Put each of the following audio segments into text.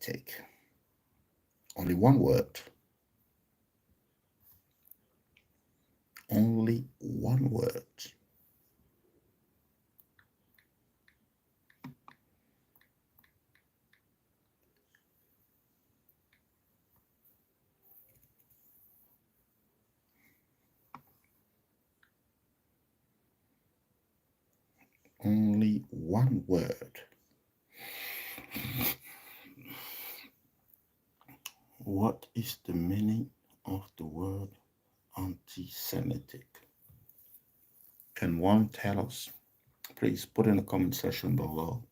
Anti-Semitic. Only one word. Only one word. Only one word. What is the meaning of the word anti-Semitic? Can one tell us? Please put in the comment section below.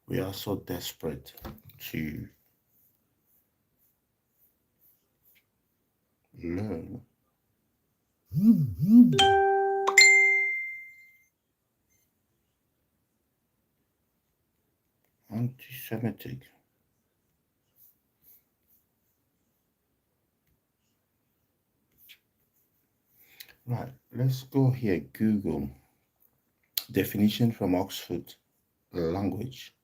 We are so desperate to learn. Anti-Semitic. Right, let's go here. Google definition from Oxford language.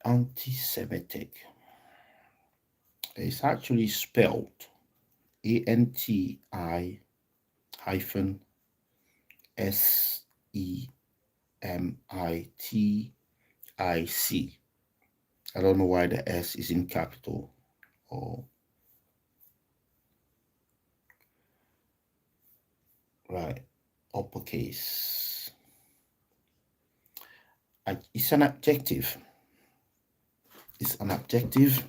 Anti-Semitic. It's actually spelled ANTI hyphen SEMITIC. I don't know why the S is in capital or right uppercase. It's an adjective. It's an adjective,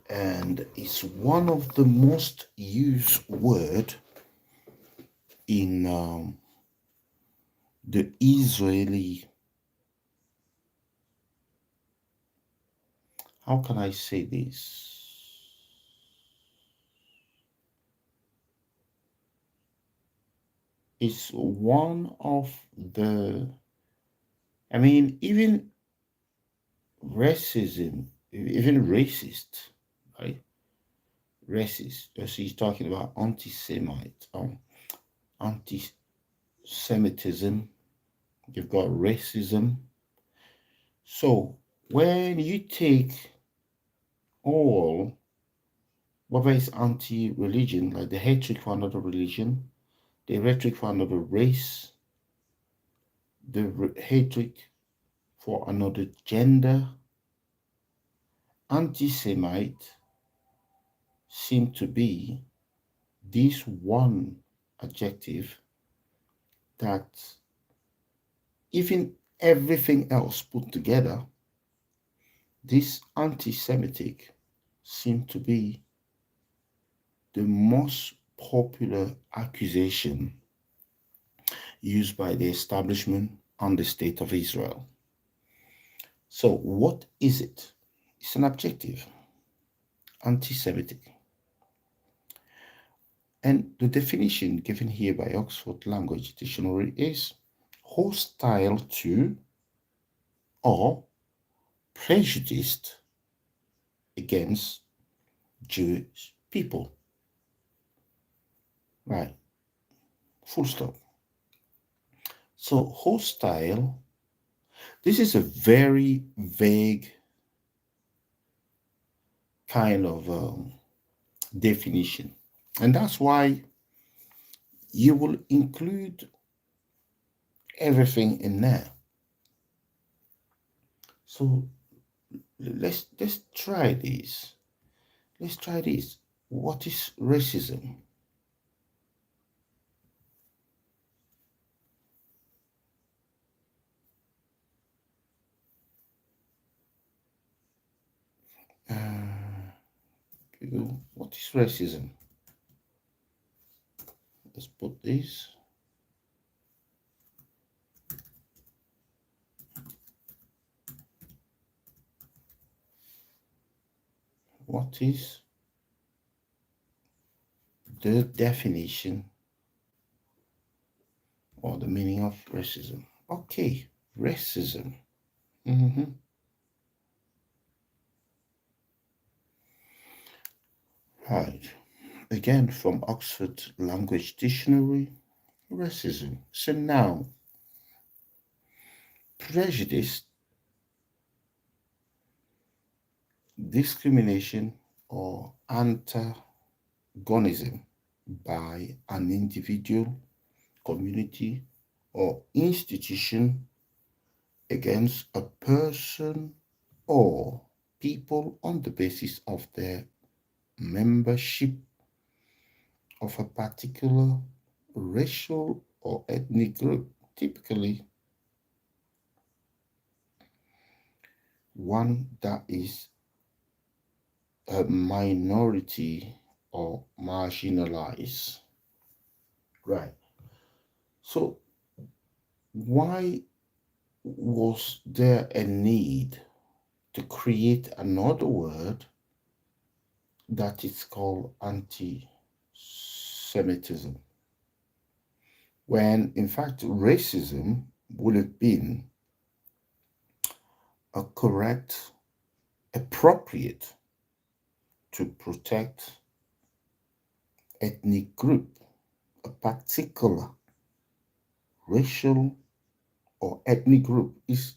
and it's one of the most used word in the Israeli. How can I say this? It's one of the, I mean, even racism, even racist, right? Racist. So he's talking about anti-Semite, anti-Semitism. You've got racism. So when you take all, whether it's anti-religion, like the hatred for another religion, the hatred for another race, the hatred for another gender, anti-Semite seem to be this one adjective that even everything else put together, this anti-Semitic seem to be the most popular accusation used by the establishment on the state of Israel. So what is it? It's an adjective, anti-Semitic. And the definition given here by Oxford Language Dictionary is hostile to or prejudiced against Jewish people. Right. Full stop. So hostile, this is a very vague kind of definition. And that's why you will include everything in there. So let's try this. Let's try this. What is racism? What is racism? Let's put this. What is the definition or the meaning of racism? Okay, racism. Right. Again, from Oxford Language Dictionary, racism. So now, prejudice, discrimination, or antagonism by an individual, community, or institution against a person or people on the basis of their membership of a particular racial or ethnic group, typically one that is a minority or marginalized. Right. So, why was there a need to create another word that is called anti Semitism? When in fact racism would have been a correct, appropriate to protect ethnic group, a particular racial or ethnic group is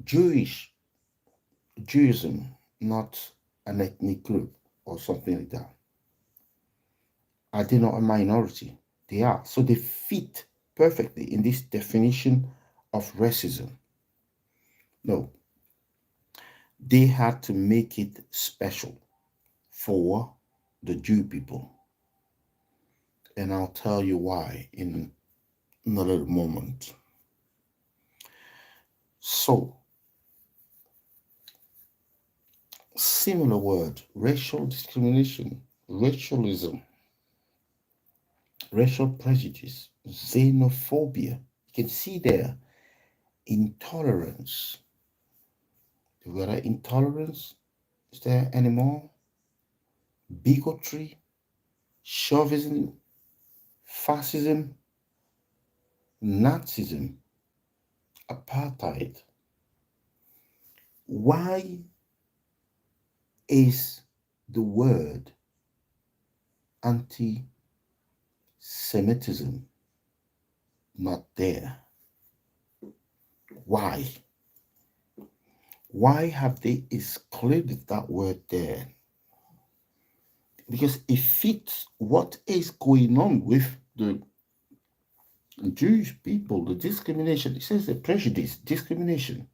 Jewish, Judaism, not an ethnic group or something like that. Are they not a minority? They are. So they fit perfectly in this definition of racism. No, they had to make it special for the Jew people. And I'll tell you why in another moment. So, similar word, racial discrimination, racialism, racial prejudice, xenophobia. You can see there intolerance. The word intolerance is there anymore? Bigotry, chauvinism, fascism, Nazism, apartheid. Why is the word anti Semitism not there? Why? Why have they excluded that word there? Because it fits what is going on with the Jewish people, the discrimination. It says the prejudice, discrimination,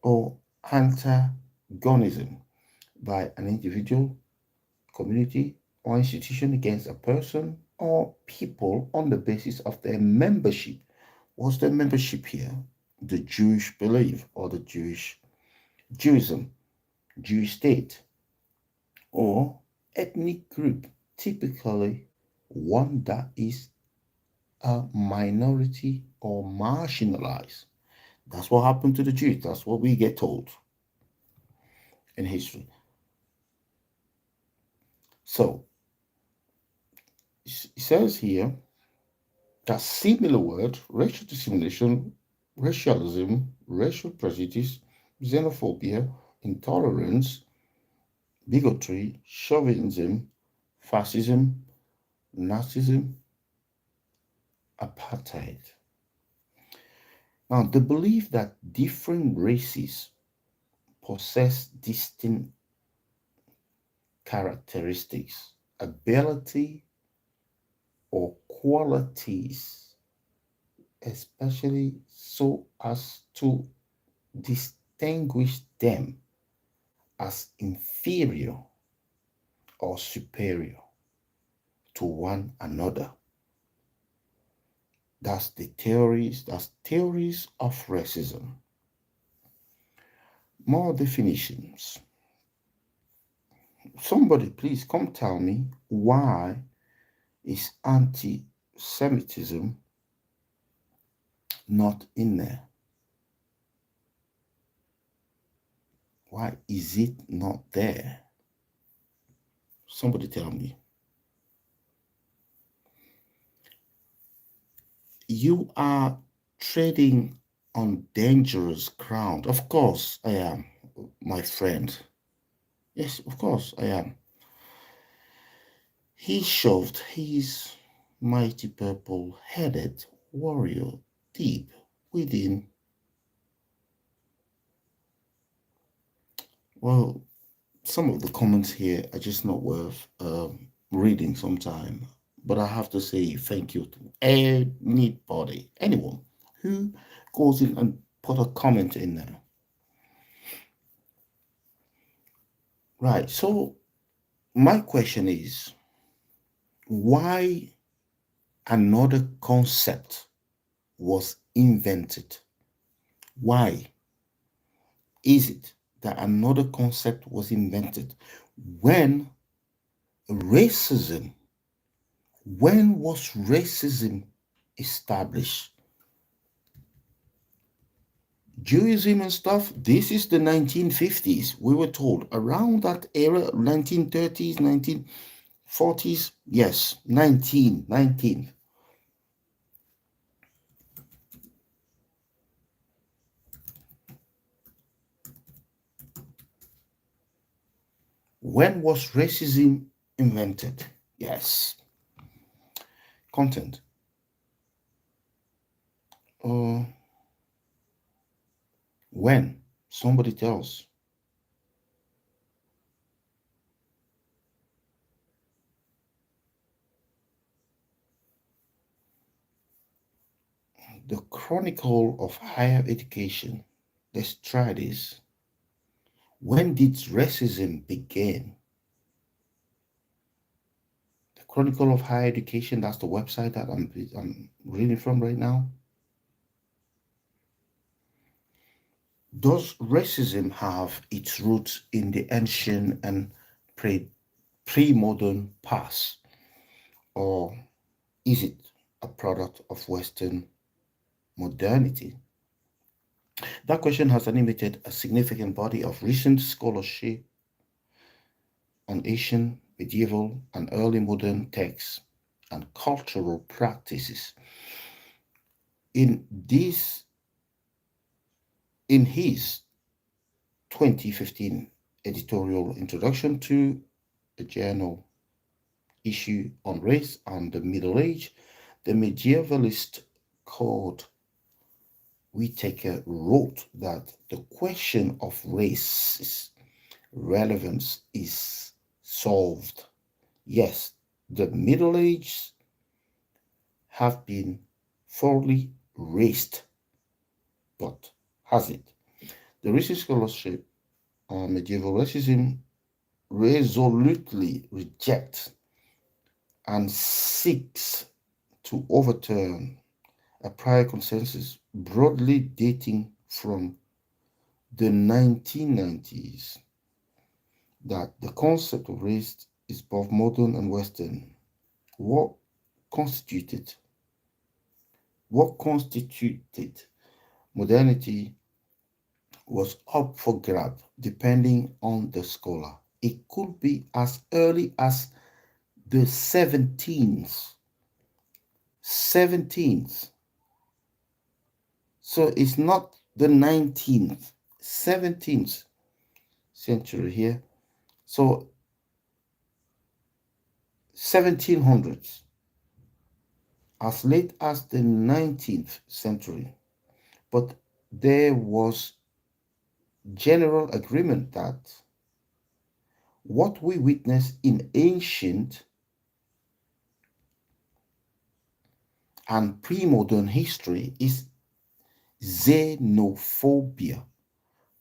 or antagonism by an individual, community, or institution against a person or people on the basis of their membership. What's their membership here? The Jewish belief or the Judaism, Jewish state, or ethnic group, typically one that is a minority or marginalized. That's what happened to the Jews. That's what we get told in history. So it says here that similar word, racial discrimination, racialism, racial prejudice, xenophobia, intolerance, bigotry, chauvinism, fascism, Nazism, apartheid. Now, the belief that different races possess distinct characteristics, ability, or qualities, especially so as to distinguish them as inferior or superior to one another. That's theories of racism. More definitions. Somebody please come tell me why is anti-Semitism not in there? Why is it not there? Somebody tell me. You are trading on dangerous ground. Of course I am, my friend. Yes, of course I am. He shoved his mighty purple-headed warrior deep within Well, some of the comments here are just not worth reading sometime. But I have to say thank you to anybody, anyone who goes in and put a comment in there. Right. So my question is, why another concept was invented? Why is it that another concept was invented when racism, when was racism established? Judaism and stuff, this is the 1950s. We were told around that era, 1930s, 1940s. Yes, 19. When was racism invented? Yes. Content. Uh, when? Somebody tells. The Chronicle of Higher Education. Let's try this. When did racism begin? The Chronicle of Higher Education, that's the website that I'm reading from right now. Does racism have its roots in the ancient and pre-modern past, or is it a product of Western modernity? That question has animated a significant body of recent scholarship on Asian, medieval, and early modern texts and cultural practices. In this, in his 2015 editorial introduction to a journal issue on race and the Middle Age, the medievalist called Whitaker wrote that the question of race's relevance is solved. Yes, the Middle Ages have been thoroughly raced, but has it? The recent scholarship on medieval racism resolutely rejects and seeks to overturn a prior consensus broadly dating from the 1990s that the concept of race is both modern and Western. What constituted what constituted modernity was up for grab depending on the scholar. It could be as early as the 17th. So it's not the 19th, 17th century here. So 1700s, as late as the 19th century. But there was general agreement that what we witness in ancient and pre-modern history is xenophobia,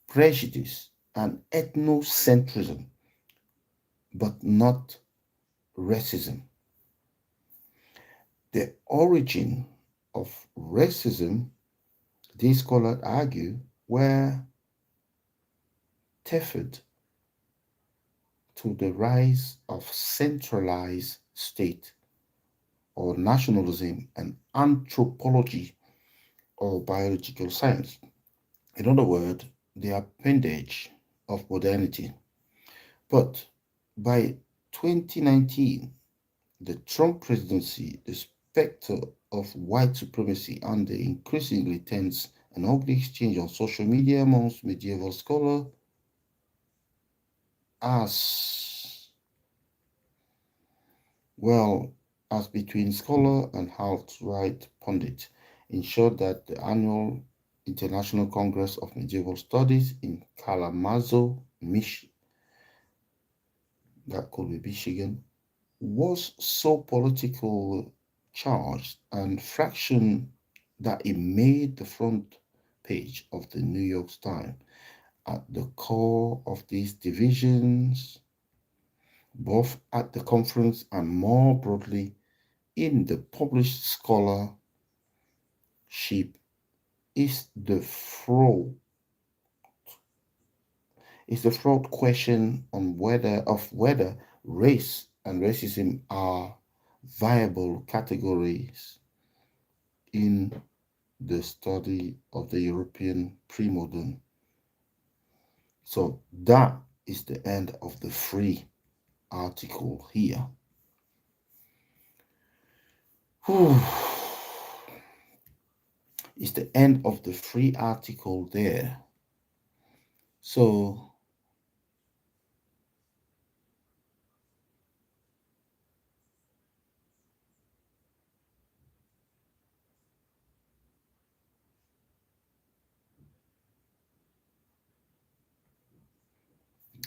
prejudice, and ethnocentrism, but not racism. The origin of racism, these scholars argue, were tethered to the rise of centralized state or nationalism and anthropology or biological science. In other words, the appendage of modernity. But by 2019, the Trump presidency, the specter of white supremacy, and the increasingly tense and ugly exchange on social media amongst medieval scholars as well as between scholar and alt-right pundit ensured that the annual International Congress of Medieval Studies in Kalamazoo, Michigan, was so political charged and fraction that it made the front page of the New York Times. At the core of these divisions, both at the conference and more broadly in the published scholarship, is the fraud question on whether race and racism are viable categories in the study of the European pre-modern. So that is the end of the free article here. It's the end of the free article there. So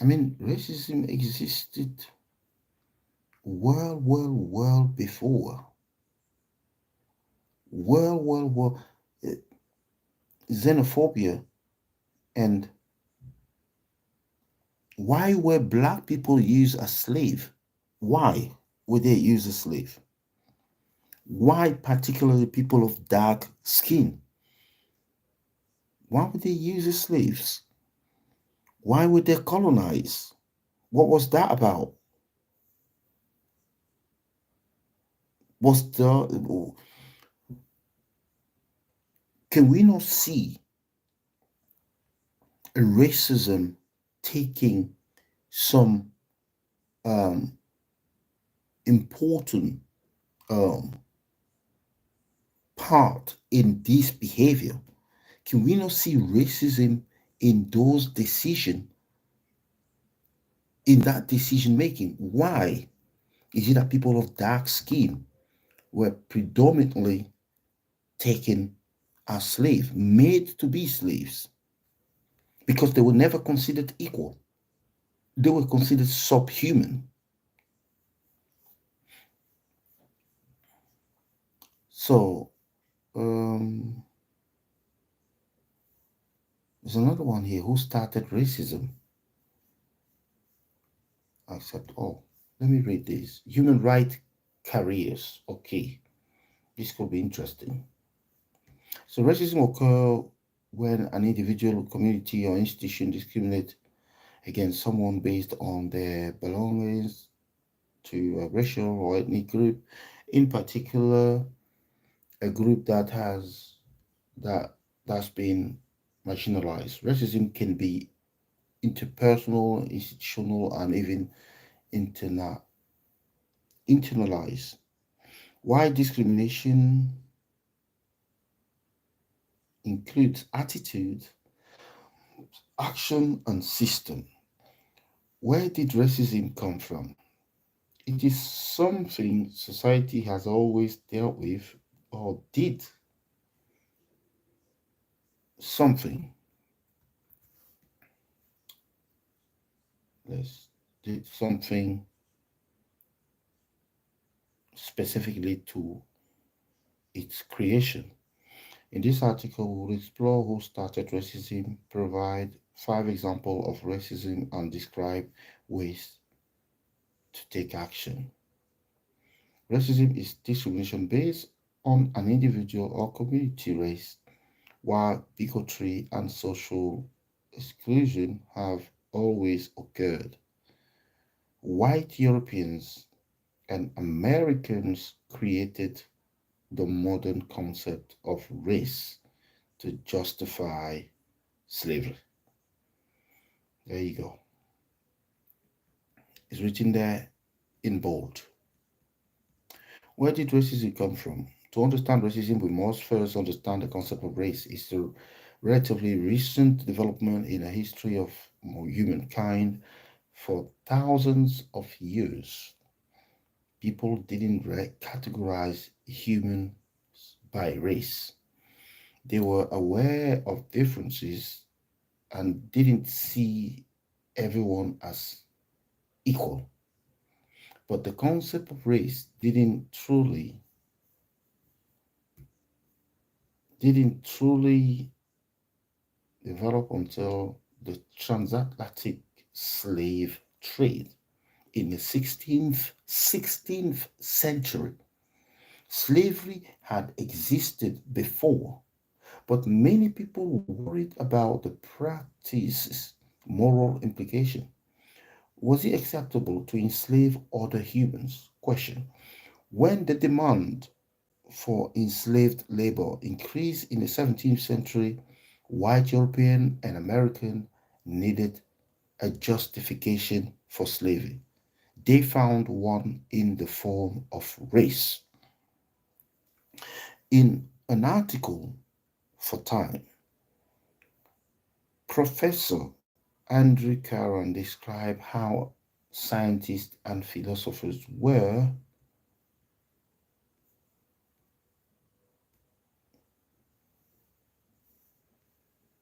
racism existed well before. Well, xenophobia. And why were black people used as slave? Why were they used as slave? Why particularly people of dark skin? Why were they used as slaves? Why were they colonized? What was that about? Can we not see a racism taking some important part in this behavior? Can we not see racism in those decisions, in that decision making? Why is it that people of dark skin were predominantly taken as slaves, made to be slaves? Because they were never considered equal. They were considered subhuman. So, there's another one here. Who started racism? Accept all. Let me read this. Human right careers. Okay, this could be interesting. So racism occurs when an individual, community, or institution discriminates against someone based on their belongings to a racial or ethnic group, in particular, a group that's been marginalized. Racism can be interpersonal, institutional, and even internalized. Why discrimination includes attitude, action, and system. Where did racism come from? It is something society has always dealt with or did something. Let's did something specifically to its creation. In this article, we'll explore who started racism, provide 5 examples of racism, and describe ways to take action. Racism is discrimination based on an individual or community race, while bigotry and social exclusion have always occurred. White Europeans and Americans created the modern concept of race to justify slavery. There you go. It's written there in bold. Where did racism come from? To understand racism, we must first understand the concept of race. It's a relatively recent development in the history of humankind. For thousands of years, people didn't categorize humans by race. They were aware of differences and didn't see everyone as equal. But the concept of race didn't truly develop until the transatlantic slave trade in the 16th century. Slavery had existed before, but many people worried about the practice's moral implication. Was it acceptable to enslave other humans? Question. When the demand for enslaved labor increased in the 17th century, white European and American needed a justification for slavery. They found one in the form of race. In an article for Time, Professor Andrew Caron described how scientists and philosophers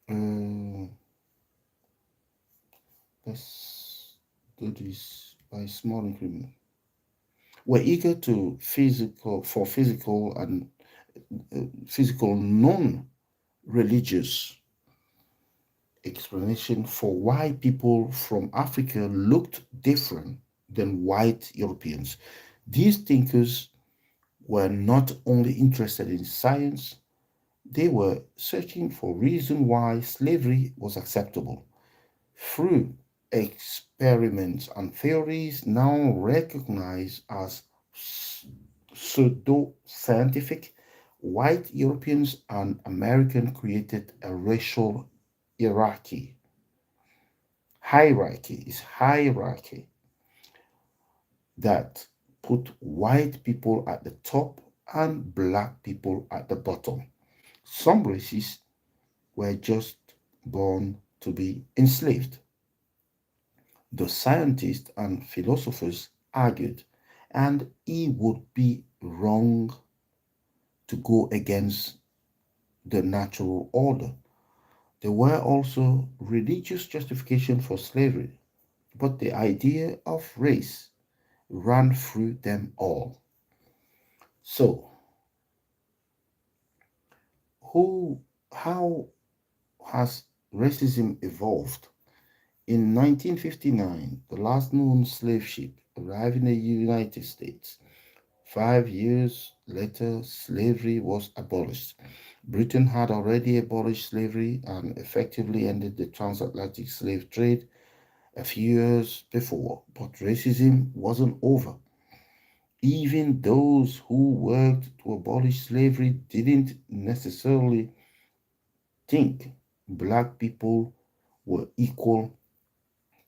uh, let's do this by small increment. Were eager to physical and physical non-religious explanation for why people from Africa looked different than white Europeans. These thinkers were not only interested in science, they were searching for reason why slavery was acceptable. Through experiments and theories now recognized as pseudo-scientific, white Europeans and Americans created a racial hierarchy. Hierarchy that put white people at the top and black people at the bottom. Some races were just born to be enslaved. The scientists and philosophers argued, and it would be wrong to go against the natural order. There were also religious justification for slavery, but the idea of race ran through them all. So, who, how has racism evolved? In 1959, the last known slave ship arrived in the United States. 5 years later, slavery was abolished. Britain had already abolished slavery and effectively ended the transatlantic slave trade a few years before, but racism wasn't over. Even those who worked to abolish slavery didn't necessarily think black people were equal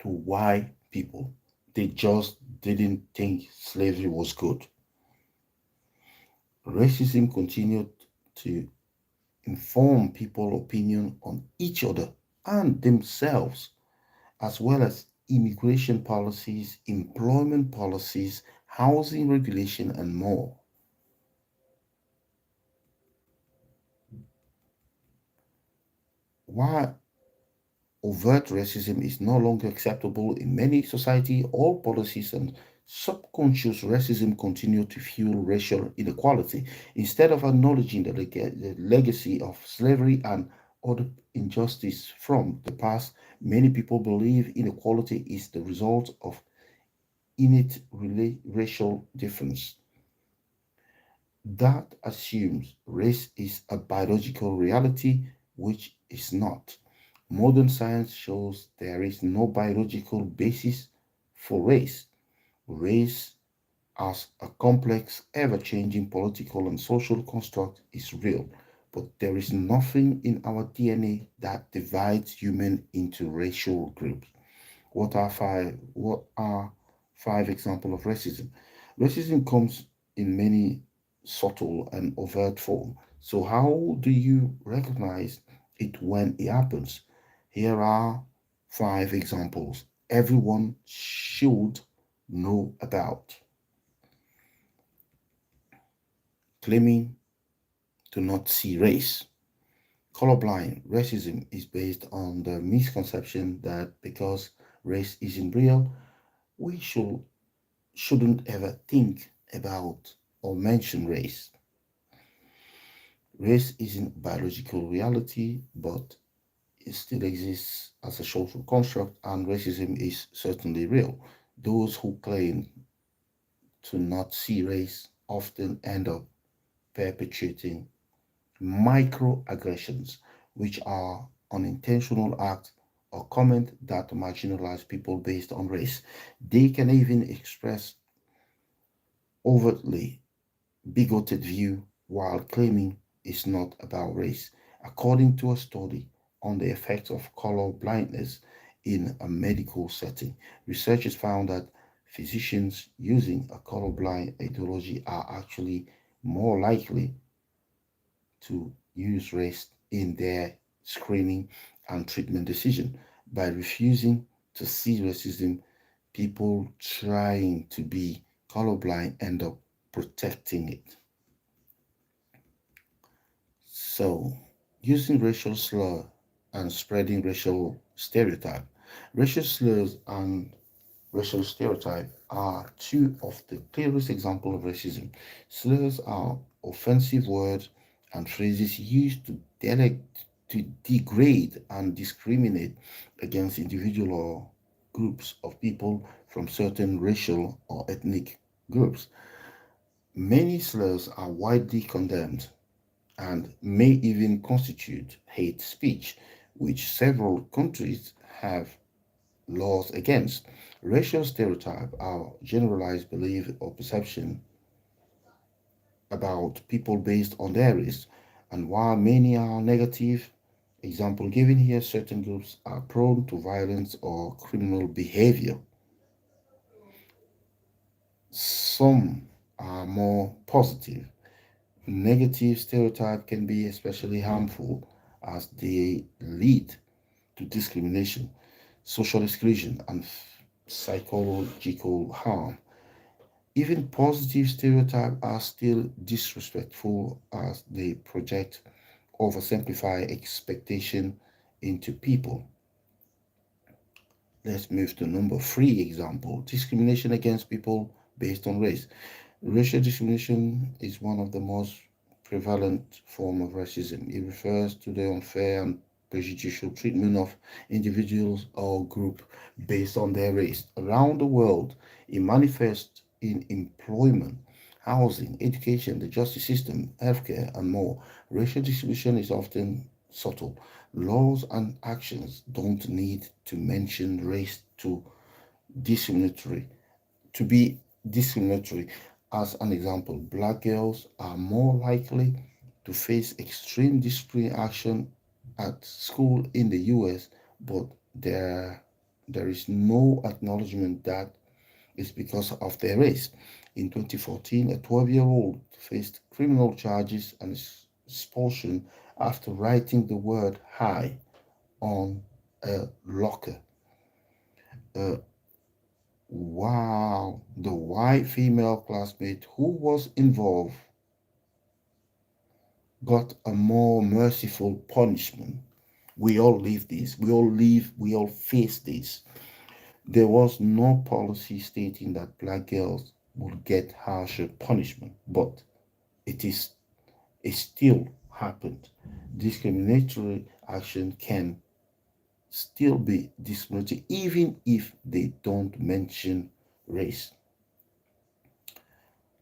to white people. They just didn't think slavery was good. Racism continued to inform people's opinion on each other and themselves, as well as immigration policies, employment policies, housing regulation, and more. While overt racism is no longer acceptable in many societies, all policies and subconscious racism continue to fuel racial inequality. Instead of acknowledging the legacy of slavery and other injustice from the past, many people believe inequality is the result of innate racial difference. That assumes race is a biological reality, which is not. Modern science shows there is no biological basis for race. Race, as a complex, ever changing political and social construct, is real, but there is nothing in our DNA that divides humans into racial groups. What are five examples of racism? Racism comes in many subtle and overt form. So how do you recognize it when it happens? Here are five examples everyone should know about. Claiming to not see race. Colorblind racism is based on the misconception that because race isn't real, we shouldn't ever think about or mention race. Race isn't biological reality, but it still exists as a social construct, and racism is certainly real. Those who claim to not see race often end up perpetuating microaggressions, which are unintentional acts or comment that marginalize people based on race. They can even express overtly bigoted view while claiming it's not about race. According to a study on the effects of color blindness in a medical setting, researchers found that physicians using a colorblind ideology are actually more likely to use race in their screening and treatment decision. By refusing to see racism, people trying to be colorblind end up protecting it. So, using racial slur and spreading racial stereotype. Racial slurs and racial stereotype are two of the clearest examples of racism. Slurs are offensive words and phrases used to degrade and discriminate against individual or groups of people from certain racial or ethnic groups. Many slurs are widely condemned and may even constitute hate speech, which several countries have laws against. Racial stereotypes are generalized belief or perception about people based on their race, and while many are negative, example given here, certain groups are prone to violence or criminal behavior. Some are more positive. Negative stereotype can be especially harmful as they lead to discrimination, social exclusion, and psychological harm. Even positive stereotypes are still disrespectful as they project oversimplify expectation into people. Let's move to number three example discrimination against people based on race. Racial discrimination is one of the most prevalent form of racism. It refers to the unfair and prejudicial treatment of individuals or group based on their race. Around the world, it manifests in employment, housing, education, the justice system, healthcare, and more. Racial discrimination is often subtle. Laws and actions don't need to mention race discriminatory to be discriminatory. As an example, black girls are more likely to face extreme disciplinary action at school in the US, but there is no acknowledgement that it's because of their race. In 2014, a 12-year-old faced criminal charges and expulsion after writing the word hi on a locker. Uh, Wow, the white female classmate who was involved got a more merciful punishment. We all live this. We all face this. There was no policy stating that black girls would get harsher punishment, but it is it still happened. Discriminatory action can still be discriminatory even if they don't mention race.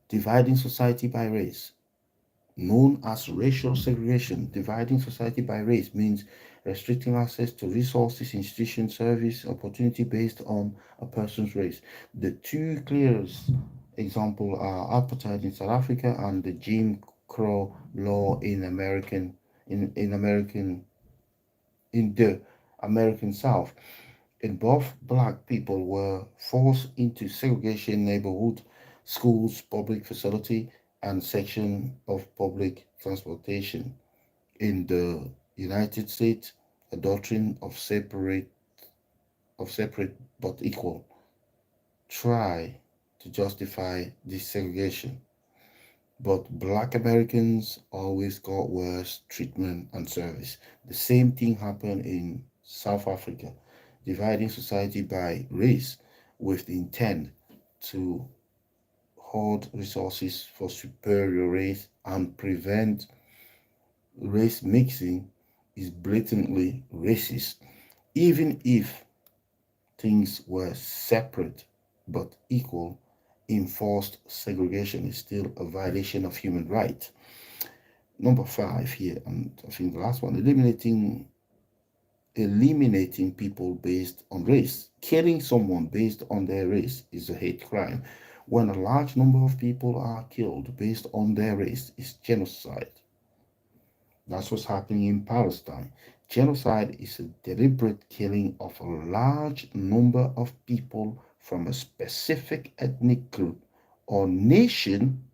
Dividing society by race, known as racial segregation. Dividing society by race means restricting access to resources, institution, service, opportunity based on a person's race. The two clearest examples are apartheid in South Africa and the Jim Crow law in the American South. In both, black people were forced into segregation neighborhood, schools, public facility, and section of public transportation. In the United States, a doctrine of separate but equal try to justify this segregation. But black Americans always got worse treatment and service. The same thing happened in South Africa. dividing society by race with the intent to hoard resources for superior race and prevent race mixing is blatantly racist, even if things were separate but equal. Enforced segregation is still a violation of human rights. Number five here, and I think the last one, eliminating people based on race. Killing someone based on their race is a hate crime. When a large number of people are killed based on their race, is genocide. That's what's happening in Palestine. Genocide is a deliberate killing of a large number of people from a specific ethnic group or nation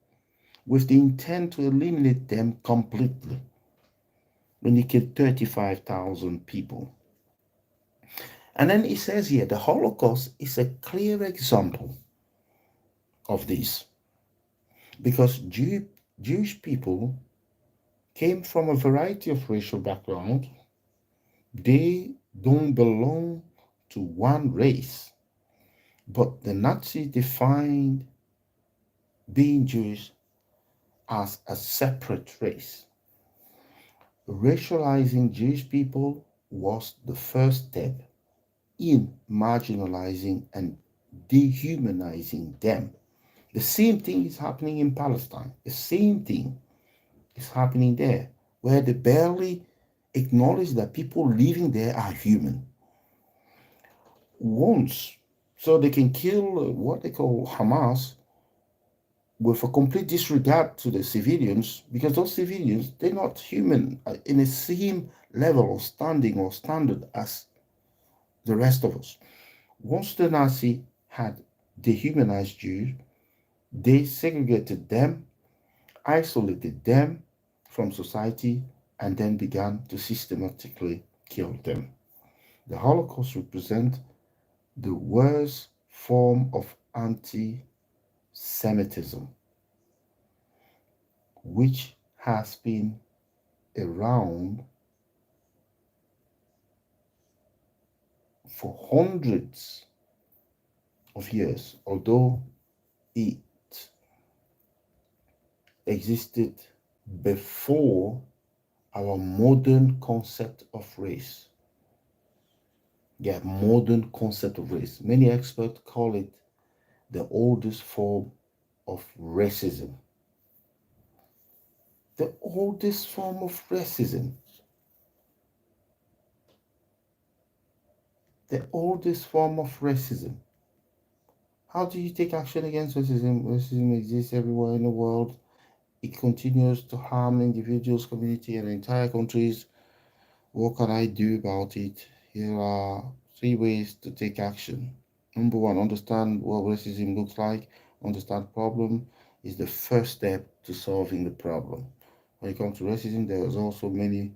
with the intent to eliminate them completely. When you kill 35,000 people. And then it says here the Holocaust is a clear example of this because Jewish people came from a variety of racial backgrounds. They don't belong to one race, but the Nazis defined being Jewish as a separate race. Racializing Jewish people was the first step in marginalizing and dehumanizing them. The same thing is happening in Palestine. The same thing is happening there, where they barely acknowledge that people living there are human. Once, so they can kill what they call Hamas with a complete disregard to the civilians, because those civilians, they're not human in the same level of standing or standard as the rest of us. Once the Nazi had dehumanized Jews, they segregated them, isolated them from society, and then began to systematically kill them. The Holocaust represents the worst form of anti Semitism, which has been around for hundreds of years, although it existed before our modern concept of race. Yeah, modern concept of race. Many experts call it the oldest form of racism. The oldest form of racism. The oldest form of racism. How do you take action against racism? Racism exists everywhere in the world. It continues to harm individuals, community, and entire countries. What can I do about it? Here are three ways to take action. Number one, understand what racism looks like. Understand problem is the first step to solving the problem. When it comes to racism, there's also many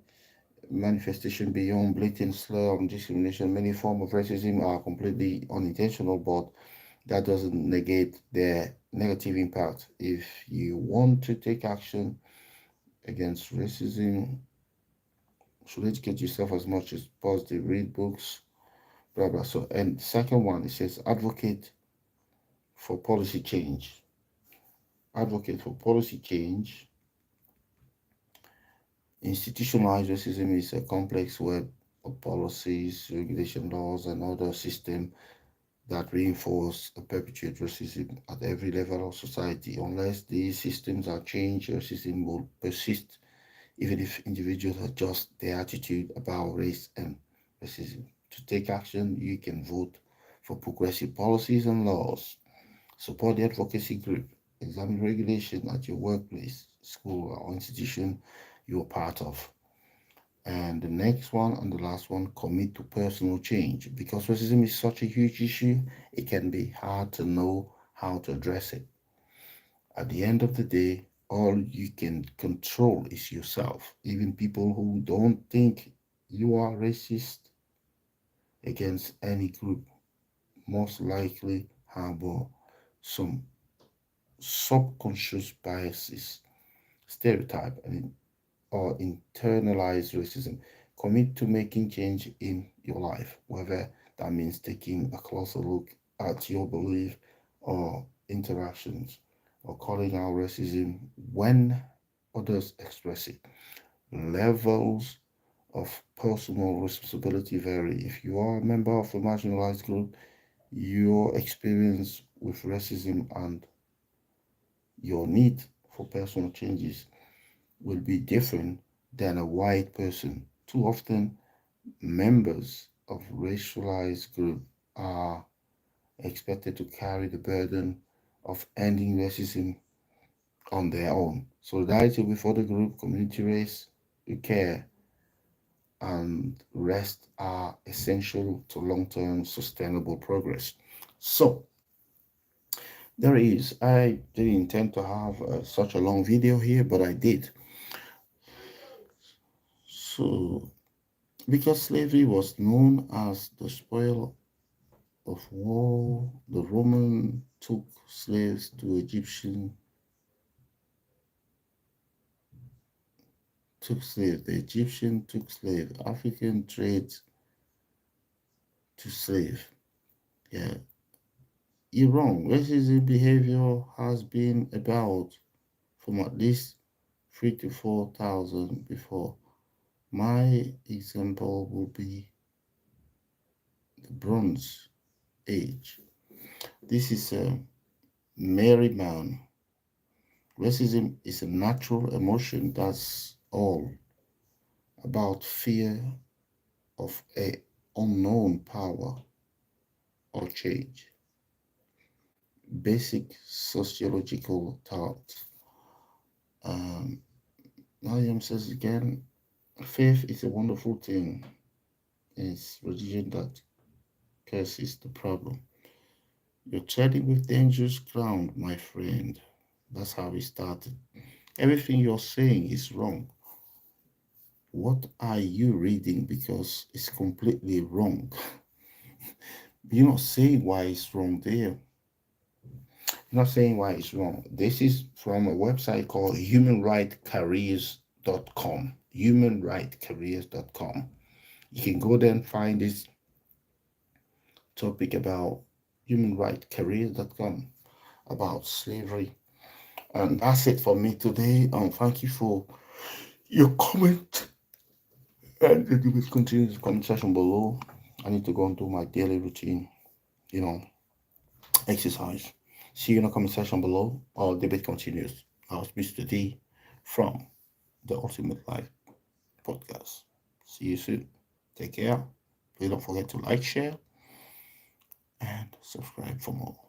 manifestation beyond blatant slur and discrimination. Many forms of racism are completely unintentional, but that doesn't negate their negative impact. If you want to take action against racism, should educate yourself as much as possible, read books, blah blah. So, and second one, it says advocate for policy change. Advocate for policy change. Institutionalized racism is a complex web of policies, regulation laws, and other systems that reinforce or perpetuate racism at every level of society. Unless these systems are changed, racism will persist even if individuals adjust their attitude about race and racism. To take action, you can vote for progressive policies and laws, support the advocacy group, examine regulation at your workplace, school, or institution you are part of. And the next one and the last one, commit to personal change. Because racism is such a huge issue, it can be hard to know how to address it. At the end of the day, all you can control is yourself. Even people who don't think you are racist against any group most likely harbor some subconscious biases, stereotype, and or internalized racism. Commit to making change in your life, whether that means taking a closer look at your belief or interactions, or calling out racism when others express it. Levels of personal responsibility vary. If you are a member of a marginalized group, your experience with racism and your need for personal changes will be different than a white person. Too often, members of racialized groups are expected to carry the burden of ending racism on their own. Solidarity with other group, community, race, care, and rest are essential to long-term sustainable progress. So I didn't intend to have such a long video here, but I did. So, because slavery was known as the spoil of war, the Roman took slaves to the Egyptian took slave, African trades to slave. Yeah, you're wrong. Racism behavior has been about from at least 3 to 4 thousand before. My example will be the Bronze Age. This is a Merryman. Racism is a natural emotion that's all about fear of a unknown power or change. Basic sociological thought. Um, William says again, faith is a wonderful thing. It's religion that curses the problem. You're treading with dangerous ground, my friend. That's how we started. Everything you're saying is wrong. What are you reading? Because it's completely wrong. You're not saying why it's wrong there. You're not saying why it's wrong. This is from a website called humanrightcareers.com. Humanrightcareers.com. You can go there and find this topic about humanrightcareers.com about slavery. And that's it for me today. Thank you for your comment. And you can continue the comment section below. I need to go and do my daily routine, you know, exercise. See you in the comment section below. Our debate continues. I was Mr. D from the Ultimate Life Podcast. See you soon. Take care. Please don't forget to like, share, and subscribe for more.